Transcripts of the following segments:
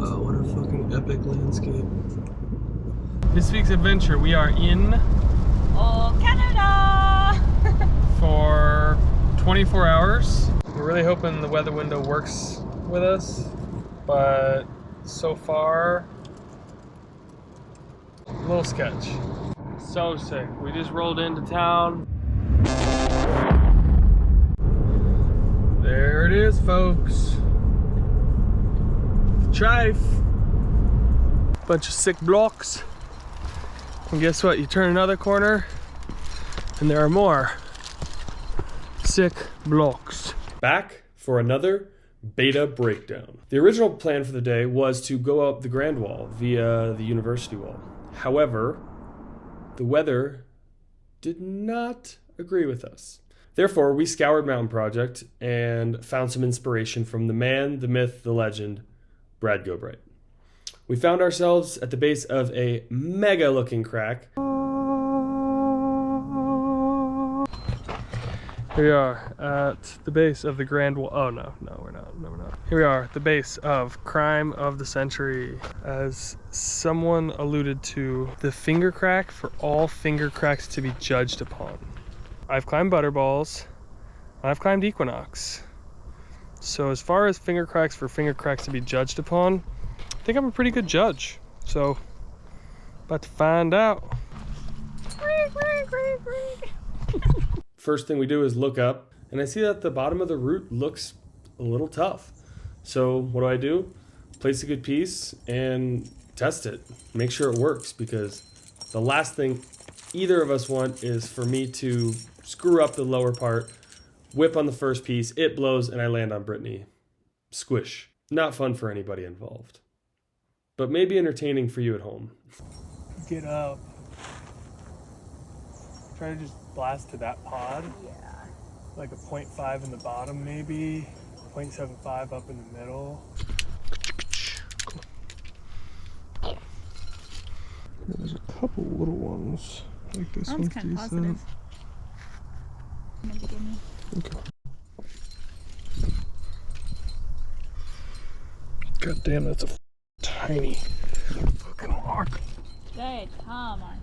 Wow, what a fucking epic landscape. This week's adventure, we are in Canada for 24 hours. We're really hoping the weather window works with us, but so far, a little sketch. So sick. We just rolled into town. There it is, folks. Trife. Bunch of sick blocks. And guess what? You turn another corner and there are more sick blocks. Back for another beta breakdown. The original plan for the day was to go up the Grand Wall via the University Wall. However, the weather did not agree with us. Therefore, we scoured Mountain Project and found some inspiration from the man, the myth, the legend, Brad Gobright. We found ourselves at the base of a mega looking crack. Here we are at the base of the Grand Wall. Oh no, we're not. Here we are at the base of Crime of the Century. As someone alluded to, the finger crack for all finger cracks to be judged upon. I've climbed Butterballs, and I've climbed Equinox. So as far as finger cracks for finger cracks to be judged upon, I think I'm a pretty good judge. So, about to find out. First thing we do is look up, and I see that the bottom of the route looks a little tough. So what do? Place a good piece and test it. Make sure it works, because the last thing either of us want is for me to screw up the lower part, whip on the first piece, it blows, and I land on Brittany. Squish. Not fun for anybody involved. But maybe entertaining for you at home. Get up. Try to just blast to that pod. Yeah. Like a 0.5 in the bottom maybe. 0.75 up in the middle. There's a couple little ones. Like this one's kind of decent. Positive. Okay. God damn, that's a tiny fucking rock. Good, come on.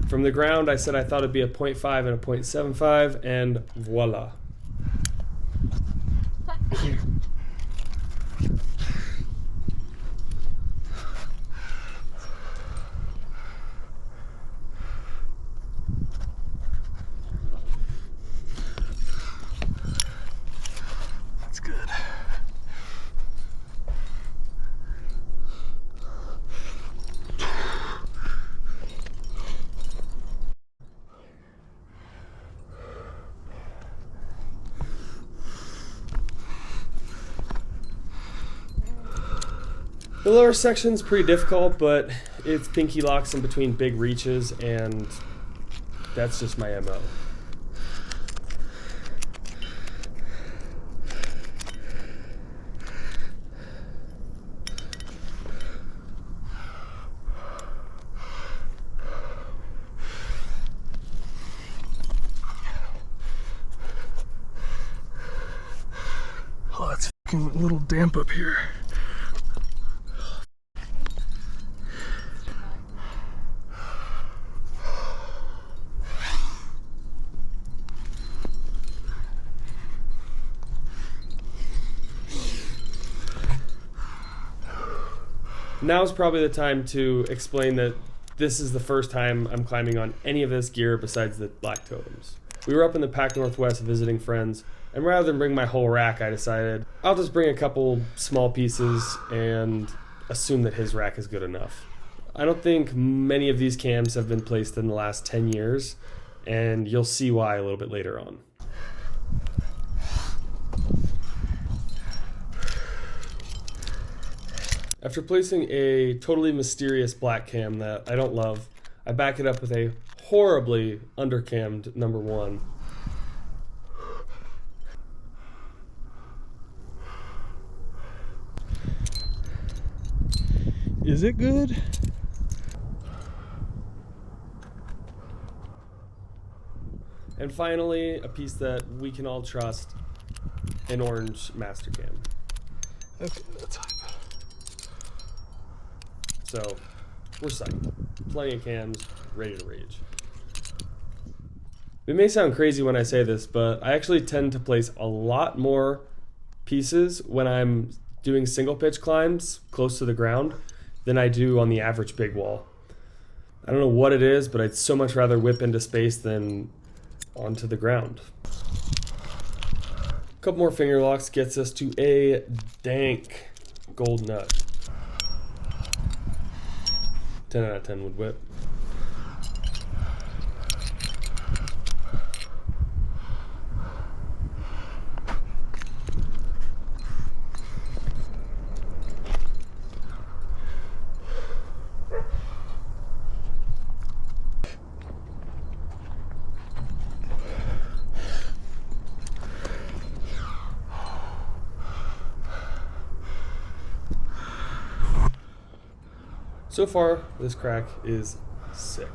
From the ground, I said I thought it'd be a 0.5 and a 0.75, and voila. That's good. The lower section's pretty difficult, but it's pinky locks in between big reaches, and that's just my MO. Oh, it's fucking a little damp up here. Now's probably the time to explain that this is the first time I'm climbing on any of this gear besides the black totems. We were up in the Pac Northwest visiting friends, and rather than bring my whole rack, I decided I'll just bring a couple small pieces and assume that his rack is good enough. I don't think many of these cams have been placed in the last 10 years, and you'll see why a little bit later on. After placing a totally mysterious black cam that I don't love, I back it up with a horribly undercammed number 1. Is it good? And finally, a piece that we can all trust, an orange master cam. Okay, that's hype. So, we're psyched. Plenty of cams, ready to rage. It may sound crazy when I say this, but I actually tend to place a lot more pieces when I'm doing single pitch climbs close to the ground than I do on the average big wall. I don't know what it is, but I'd so much rather whip into space than onto the ground. A couple more finger locks gets us to a dank gold nut. 10 out of 10 would whip. So far, this crack is sick.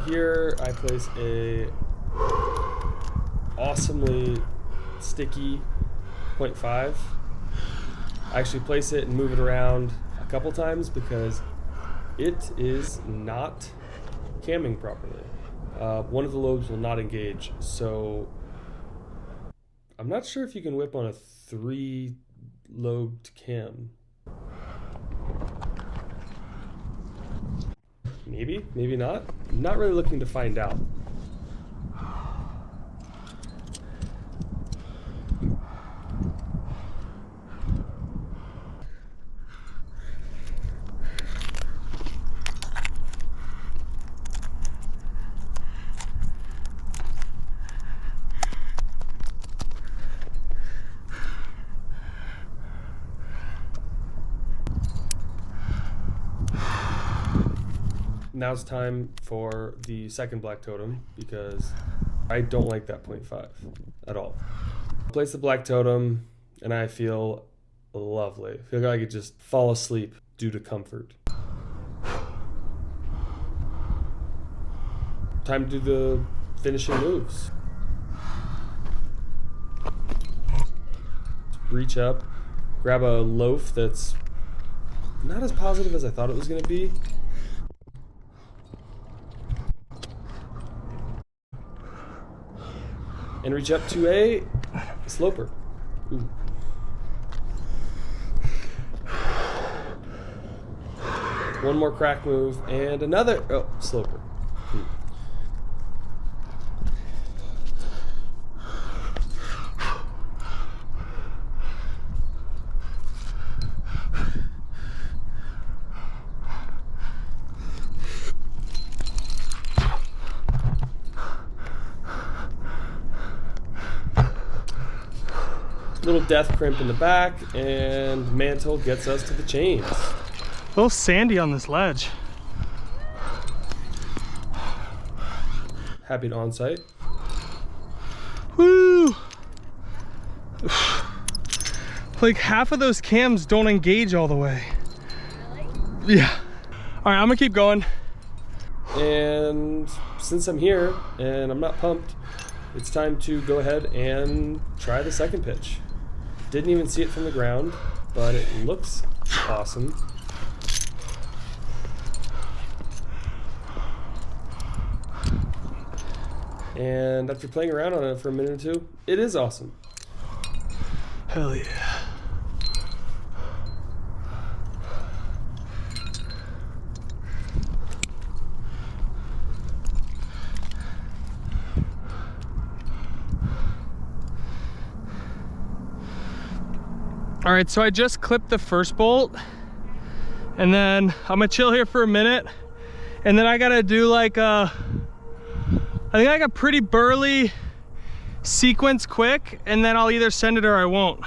Here I place a awesomely sticky 0.5. I actually place it and move it around a couple times because it is not camming properly. One of the lobes will not engage, so I'm not sure if you can whip on a 3-lobed cam. Maybe, maybe not. I'm not really looking to find out. Now it's time for the second black totem because I don't like that 0.5 at all. Place the black totem and I feel lovely. I feel like I could just fall asleep due to comfort. Time to do the finishing moves. Reach up, grab a loaf that's not as positive as I thought it was going to be. And reach up to a sloper. Ooh. One more crack move and another sloper. Ooh. Little death crimp in the back, and mantle gets us to the chains. A little sandy on this ledge. Happy to on-site. Woo! Like half of those cams don't engage all the way. Really? Yeah. All right, I'm gonna keep going. And since I'm here and I'm not pumped, it's time to go ahead and try the second pitch. Didn't even see it from the ground, but it looks awesome. And after playing around on it for a minute or two, it is awesome. Hell yeah. All All right, so I just clipped the first bolt, and then I'm gonna chill here for a minute, and then I gotta do like a, I think like a pretty burly sequence quick, and then I'll either send it or I won't.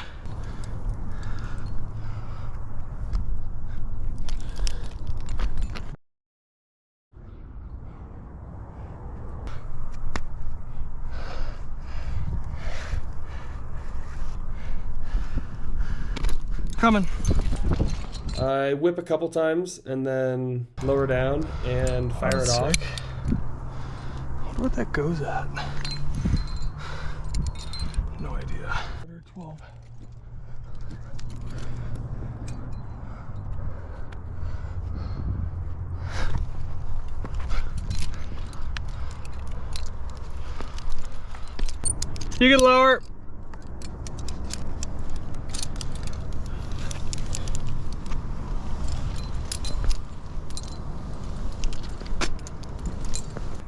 Coming. I whip a couple times and then lower down and fire it off. Sick. I wonder what that goes at. No idea. 12. You can lower.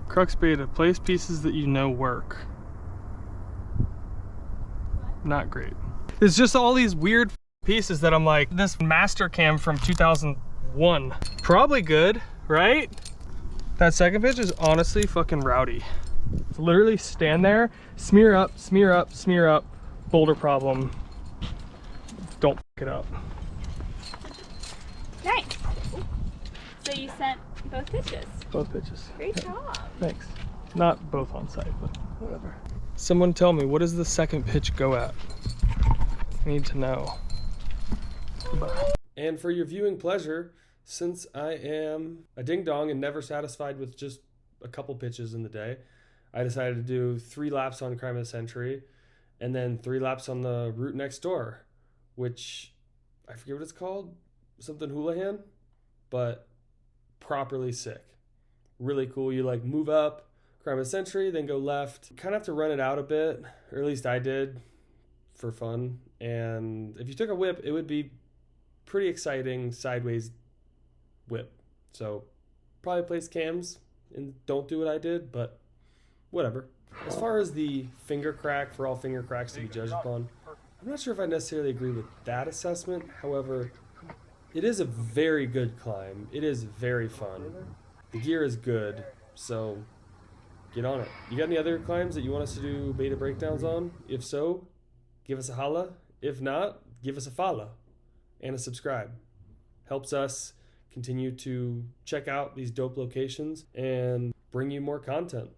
Crux beta, place pieces that you know work. Not great. It's just all these weird pieces that I'm like, this master cam from 2001. Probably good, right? That second pitch is honestly fucking rowdy. It's literally stand there, smear up, smear up, smear up, boulder problem. Don't fuck it up. Nice. So you sent both pitches. Both pitches. Great job. Thanks. Not both on site, but whatever. Someone tell me, what does the second pitch go at? I need to know. Goodbye. And for your viewing pleasure, since I am a ding-dong and never satisfied with just a couple pitches in the day, I decided to do 3 laps on Crime of the Century and then 3 laps on the route next door, which I forget what it's called, something Houlihan, but properly sick. Really cool. You like move up Crime of the Century, then go left. Kind of have to run it out a bit, or at least I did for fun. And if you took a whip, it would be pretty exciting sideways whip. So probably place cams and don't do what I did, but whatever. As far as the finger crack for all finger cracks to be judged upon, I'm not sure if I necessarily agree with that assessment. However, it is a very good climb. It is very fun. The gear is good, so get on it. You got any other climbs that you want us to do beta breakdowns on? If so, give us a holla. If not, give us a follow and a subscribe. Helps us continue to check out these dope locations and bring you more content.